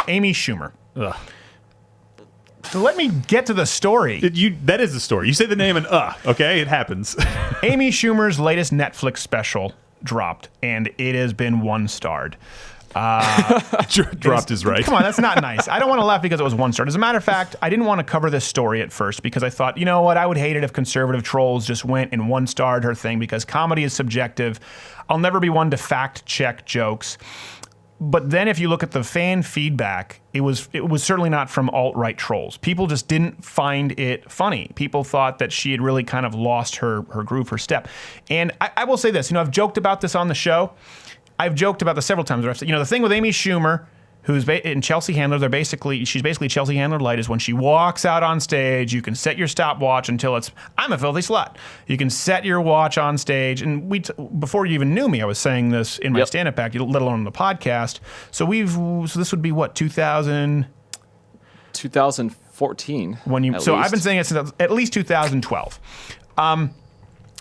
Amy Schumer. Ugh. So let me get to the story. That is the story. You say the name and okay, it happens. Amy Schumer's latest Netflix special dropped, and it has been 1-starred. Dropped is right. Come on, that's not nice. I don't want to laugh because it was 1-starred. As a matter of fact, I didn't want to cover this story at first because I thought, you know what, I would hate it if conservative trolls just went and 1-starred her thing because comedy is subjective. I'll never be one to fact check jokes. But then if you look at the fan feedback, it was certainly not from alt-right trolls. People just didn't find it funny. People thought that she had really kind of lost her groove, her step. And I will say this, I've joked about this on the show. I've joked about this several times. Where I've said, the thing with Amy Schumer, who's in Chelsea Handler, she's basically Chelsea Handler light, is when she walks out on stage, you can set your stopwatch until it's, I'm a filthy slut. You can set your watch on stage. And before you even knew me, I was saying this in my stand-up act, let alone on the podcast. So this would be what, 2014. I've been saying it since at least 2012. And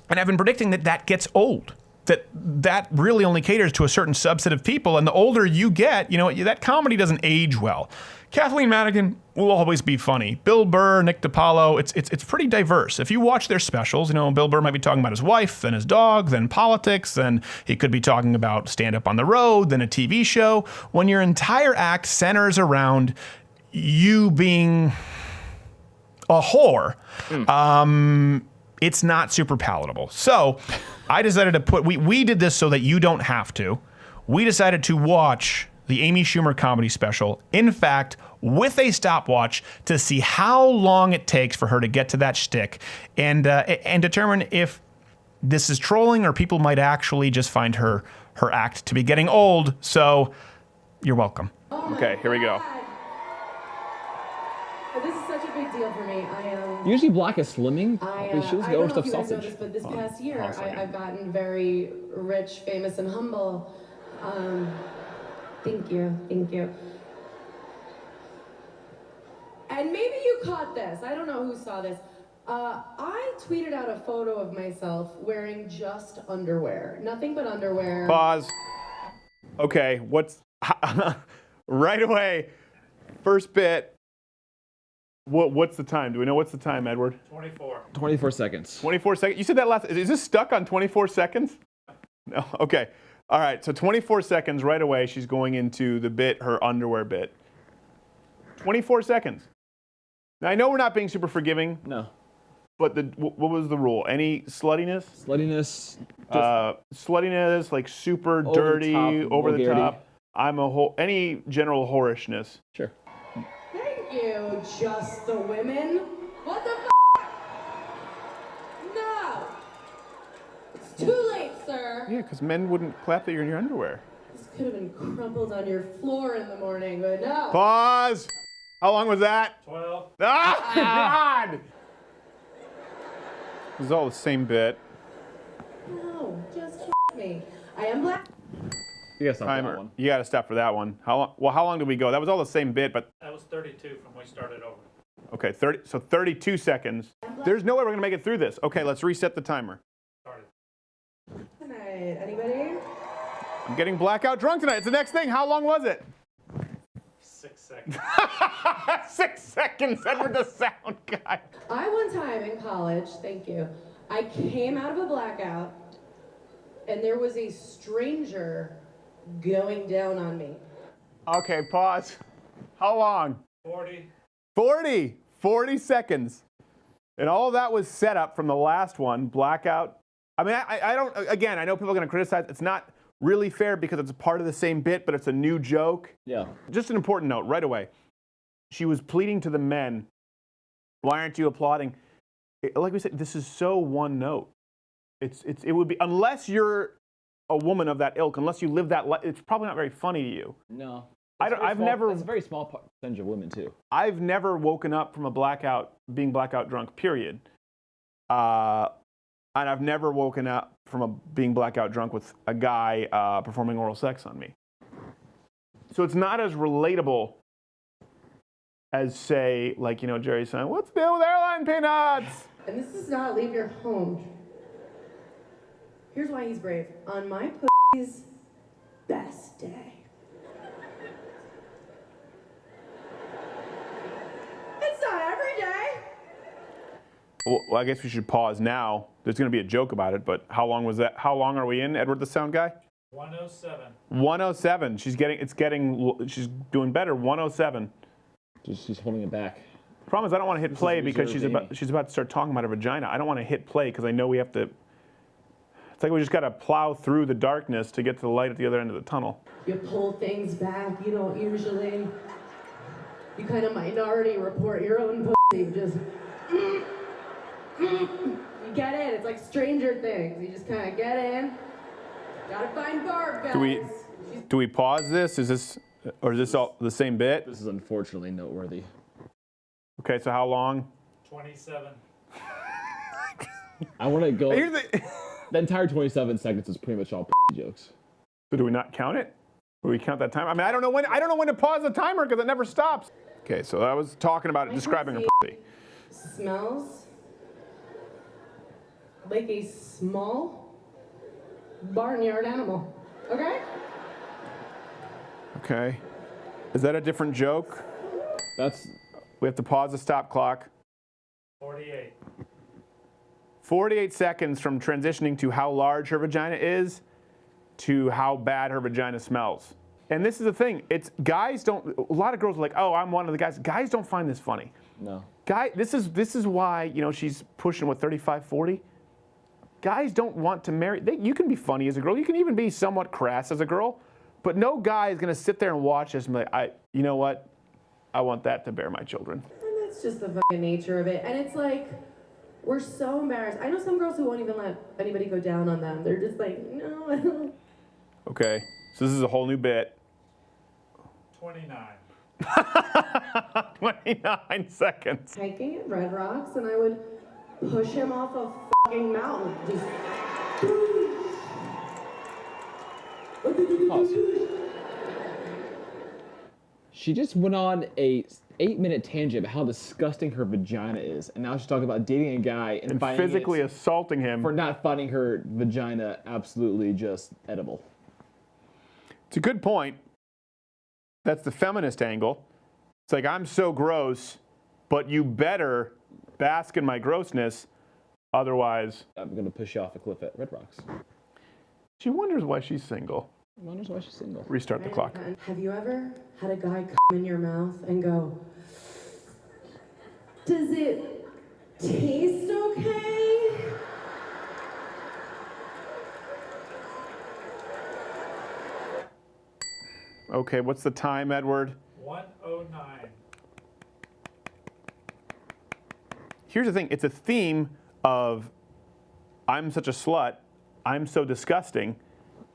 I've been predicting that gets old. That really only caters to a certain subset of people, and the older you get, that comedy doesn't age well. Kathleen Madigan will always be funny. Bill Burr, Nick DiPaolo, it's pretty diverse. If you watch their specials, Bill Burr might be talking about his wife, then his dog, then politics, then he could be talking about stand-up on the road, then a TV show. When your entire act centers around you being a whore, it's not super palatable. So I decided to we did this so that you don't have to. We decided to watch the Amy Schumer comedy special, in fact, with a stopwatch to see how long it takes for her to get to that shtick and determine if this is trolling or people might actually just find her act to be getting old. So you're welcome. Okay, here we go. This is such a big deal for me. Usually black is slimming. I don't know if you guys know this, but this past year, Awesome. I've gotten very rich, famous, and humble. Thank you. And maybe you caught this. I don't know who saw this. I tweeted out a photo of myself wearing just underwear. Nothing but underwear. Pause. Okay, right away, first bit. What's the time? Do we know what's the time, Edward? 24 seconds. 24 seconds? You said that last. Is this stuck on 24 seconds? No. Okay. All right. So 24 seconds right away. She's going into the bit, her underwear bit. 24 seconds. Now I know we're not being super forgiving. No. But what was the rule? Any sluttiness? Sluttiness, like super dirty, over the top. Any general whorishness. Sure. Thank you, just the women. What the No! It's too late, sir. Yeah, because men wouldn't clap that you're in your underwear. This could have been crumpled on your floor in the morning, but no. Pause! How long was that? 12. Ah, God! It was all the same bit. No, just me. I am black. You gotta stop Timer. that one. You got to stop for that one. How long did we go? That was all the same bit, but That was 32 from when we started over. okay, 32 seconds. There's no way we're gonna make it through this. Okay, let's reset the timer. Tonight, anybody? I'm getting blackout drunk tonight. It's the next thing. How long was it? 6 seconds. 6 seconds. Edward the sound guy. I one time in college, thank you, I came out of a blackout and there was a stranger going down on me. Okay, pause. How long? 40 seconds. And all of that was set up from the last one, blackout. I mean, I don't, again, I know people are going to criticize. It's not really fair because it's a part of the same bit, but it's a new joke. Yeah. Just an important note right away. She was pleading to the men, why aren't you applauding? Like we said, this is so one note. It would be, unless you're a woman of that ilk, unless you live that life, it's probably not very funny to you. No. I've never. It's a very small percentage of women too. I've never woken up from a blackout, being blackout drunk. Period. And I've never woken up from being blackout drunk with a guy performing oral sex on me. So it's not as relatable as, say, like, Jerry saying, "What's the deal with airline peanuts?" And this does not leave your home. Here's why he's brave. On my pussy's best day. Well, I guess we should pause now. There's going to be a joke about it, but how long was that? How long are we in, Edward the sound guy? 107. 107. She's doing better. 107. She's holding it back. Problem is, I don't want to hit play is because reserved she's about to start talking about her vagina. I don't want to hit play because I know we have to. It's like we just got to plow through the darkness to get to the light at the other end of the tunnel. You pull things back, you don't usually. You kind of minority report your own pussy. Just. You get in. It's like Stranger Things. You just kind of get in. Gotta find Barb, guys. Do we pause this? Is this all the same bit? This is unfortunately noteworthy. Okay, so how long? 27. I want to go. Here's the. The entire 27 seconds is pretty much all jokes. So do we not count it? Do we count that time? I mean, I don't know when to pause the timer because it never stops. Okay, so I was talking about it, describing a pussy. Smells like a small barnyard animal. Okay? Okay. Is that a different joke? We have to pause the stop clock. 48. 48 seconds from transitioning to how large her vagina is to how bad her vagina smells. And this is the thing. It's guys don't. A lot of girls are like, "Oh, I'm one of the guys." Guys don't find this funny. No. This is why she's pushing 35, 40. Guys don't want to marry. You can be funny as a girl. You can even be somewhat crass as a girl, but no guy is going to sit there and watch this and be like, you know what? I want that to bear my children. And that's just the fucking nature of it. And it's like, we're so embarrassed. I know some girls who won't even let anybody go down on them. They're just like, no, I don't. Okay, so this is a whole new bit. 29. 29 seconds. Hiking at Red Rocks, and I would push him off a fucking mountain. Just. Pause. She just went on a 8-minute tangent about how disgusting her vagina is, and now she's talking about dating a guy and finding Physically assaulting him. for not finding her vagina absolutely just edible. It's a good point. That's the feminist angle. It's like, I'm so gross, but you better bask in my grossness, otherwise. I'm going to push you off a cliff at Red Rocks. She wonders why she's single. Wonders why she's single. Restart the clock. Have you ever had a guy come in your mouth and go, does it taste okay? Okay, what's the time, Edward? 109. Here's the thing. It's a theme of I'm such a slut, I'm so disgusting,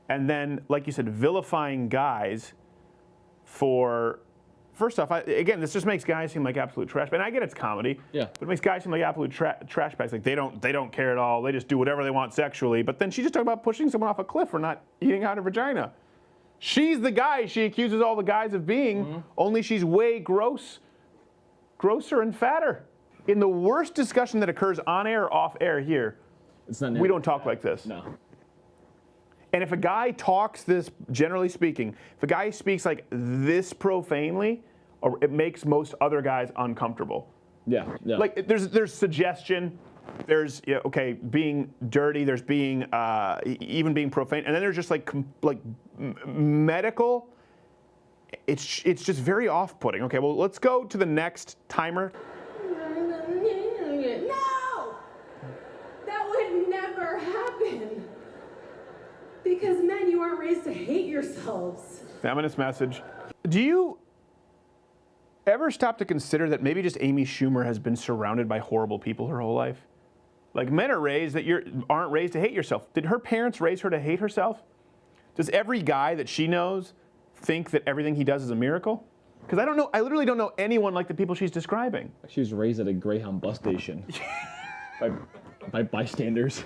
and then, like you said, vilifying guys for, first off, again, this just makes guys seem like absolute trash. And I get it's comedy, Yeah. but it makes guys seem like absolute trash bags. Like they don't care at all. They just do whatever they want sexually. But then she just talked about pushing someone off a cliff for not eating out her vagina. She's the guy she accuses all the guys of being, only she's way grosser and fatter. In the worst discussion that occurs on air or off air here, It's not we don't talk like this. No. And if a guy talks this, generally speaking, if a guy speaks like this profanely, or it makes most other guys uncomfortable. Yeah. Like there's suggestion, there's being dirty, there's being even being profane, and then there's just like medical. It's just very off-putting. Okay, well let's go to the next timer. No! That would never happen. Because men, you aren't raised to hate yourselves. Feminist message. Do you ever stop to consider that maybe just Amy Schumer has been surrounded by horrible people her whole life? Like men are raised that aren't raised to hate yourself. Did her parents raise her to hate herself? Does every guy that she knows think that everything he does is a miracle? Because I don't know. I literally don't know anyone like the people she's describing. She was raised at a Greyhound bus station by bystanders.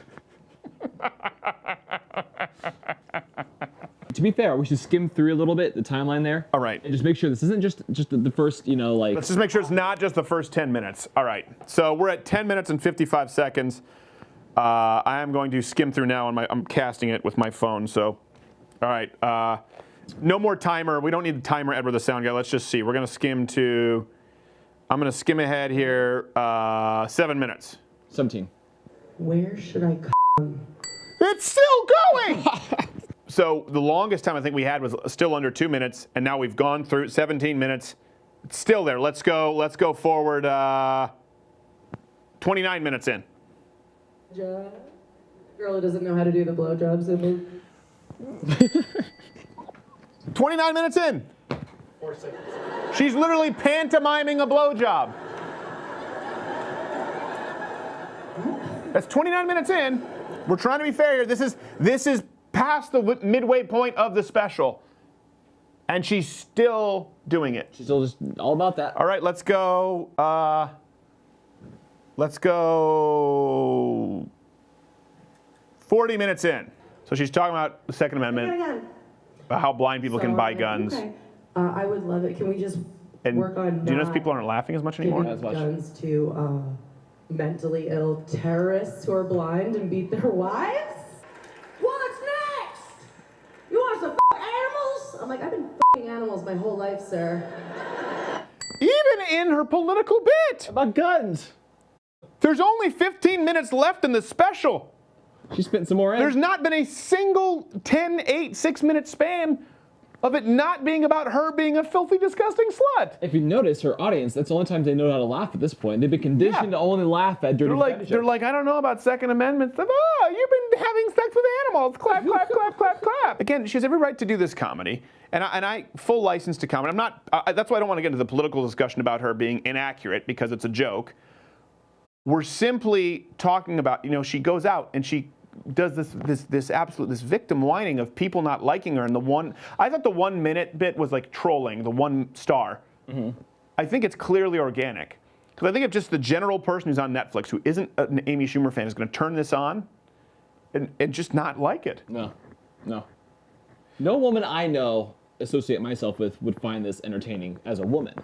To be fair, we should skim through a little bit the timeline there. All right. And just make sure this isn't just the first, Let's just make sure it's not just the first 10 minutes. All right. So we're at 10 minutes and 55 seconds. I am going to skim through now, and I'm casting it with my phone. So, all right. No more timer. We don't need the timer, Edward the sound guy. Let's just see. We're going to skim to. I'm going to skim ahead here. 7 minutes. 17. Where should I It's still going! So the longest time I think we had was still under 2 minutes, and now we've gone through 17 minutes. It's still there. Let's go forward. 29 minutes in. Girl who doesn't know how to do the blowjob symbol. 29 minutes in. 4 seconds. She's literally pantomiming a blowjob. That's 29 minutes in. We're trying to be fair here. This is past the midway point of the special, and she's still doing it. She's still just all about that. All right, let's go. Let's go 40 minutes in. So she's talking about the Second Amendment, about how blind people can buy guns. Okay. I would love it. Can we just And work on do you notice not people aren't laughing as much anymore? giving guns to mentally ill terrorists who are blind and beat their wives? What's next? You want some animals? I'm like, I've been animals my whole life, sir. Even in her political bit. About guns. There's only 15 minutes left in the special. She spent some more in. There's not been a single 10, 8, 6 minute span of it not being about her being a filthy, disgusting slut. If you notice, her audience, that's the only time they know how to laugh at this point. They've been conditioned to only laugh at dirty They're like, I don't know about Second Amendment stuff. Oh, you've been having sex with animals. Clap, clap, clap, clap, clap. Again, she has every right to do this comedy. And I full license to comedy. I'm not, that's why I don't want to get into the political discussion about her being inaccurate because it's a joke. We're simply talking about, she goes out and she does this victim whining of people not liking her. And I thought the 1 minute bit was like trolling, the 1 star. Mm-hmm. I think it's clearly organic. Because I think if just the general person who's on Netflix who isn't an Amy Schumer fan is going to turn this on and just not like it. No. No woman I know, associate myself with, would find this entertaining as a woman.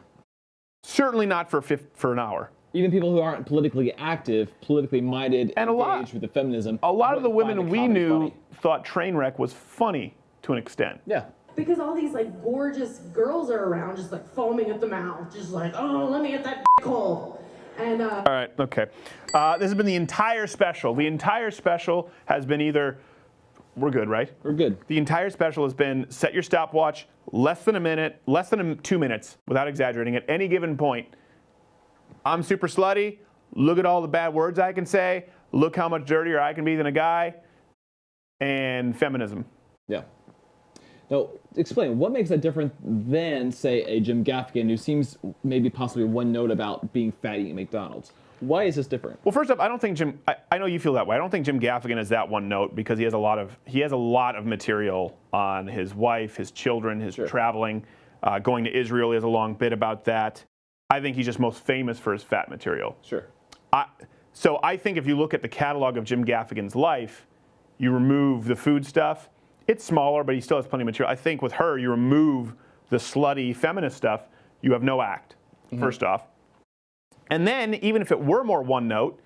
Certainly not for an hour. Even people who aren't politically active, politically minded, And engaged with the feminism. A lot of the wouldn't women find we comedy knew funny. thought Trainwreck was funny to an extent. Yeah. Because all these like gorgeous girls are around, just like foaming at the mouth, just like, oh, let me get that hole. And All right, okay. This has been the entire special. The entire special has been either, we're good, right? We're good. The entire special has been set your stopwatch less than a minute, less than 2 minutes, without exaggerating, at any given point. I'm super slutty. Look at all the bad words I can say. Look how much dirtier I can be than a guy. And feminism. Yeah. Now, explain, what makes that different than, say, a Jim Gaffigan who seems maybe possibly one note about being fat eating McDonald's? Why is this different? Well, first off, I don't think I know you feel that way. I don't think Jim Gaffigan is that one note because he has a lot of material on his wife, his children, his traveling, going to Israel. He has a long bit about that. I think he's just most famous for his fat material. Sure. So I think if you look at the catalog of Jim Gaffigan's life, you remove the food stuff. It's smaller, but he still has plenty of material. I think with her, you remove the slutty feminist stuff, you have no act, first off. And then, even if it were more one note,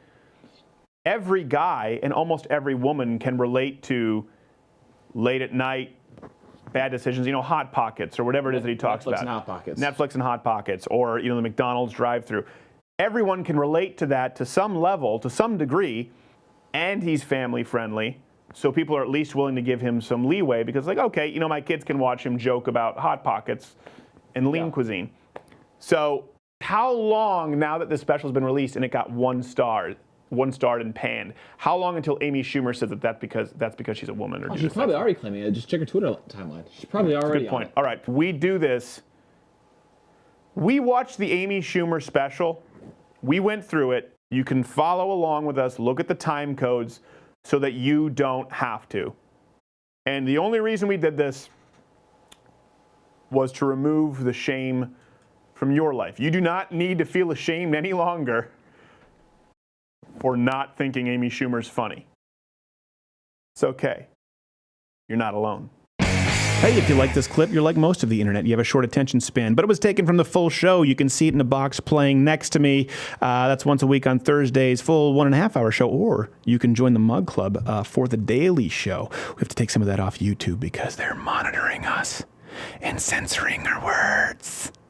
every guy and almost every woman can relate to late at night, bad decisions, Hot Pockets or whatever it is that he talks about. Netflix and Hot Pockets. Netflix and Hot Pockets, or the McDonald's drive-thru. Everyone can relate to that to some level, to some degree, and he's family friendly. So people are at least willing to give him some leeway because, okay, my kids can watch him joke about Hot Pockets and lean cuisine. So how long, now that this special has been released and it got 1 star and panned, how long until Amy Schumer says that's because she's a woman? Or She's probably already claiming it. Just check her Twitter timeline. She's probably already Good point. on it. All right, we do this. We watched the Amy Schumer special. We went through it. You can follow along with us, look at the time codes so that you don't have to. And the only reason we did this was to remove the shame from your life. You do not need to feel ashamed any longer for not thinking Amy Schumer's funny. It's okay. You're not alone. Hey, if you like this clip, you're like most of the internet. You have a short attention span, but it was taken from the full show. You can see it in a box playing next to me. That's once a week on Thursdays, full 1.5 hour show, or you can join the Mug Club for the daily show. We have to take some of that off YouTube because they're monitoring us and censoring our words.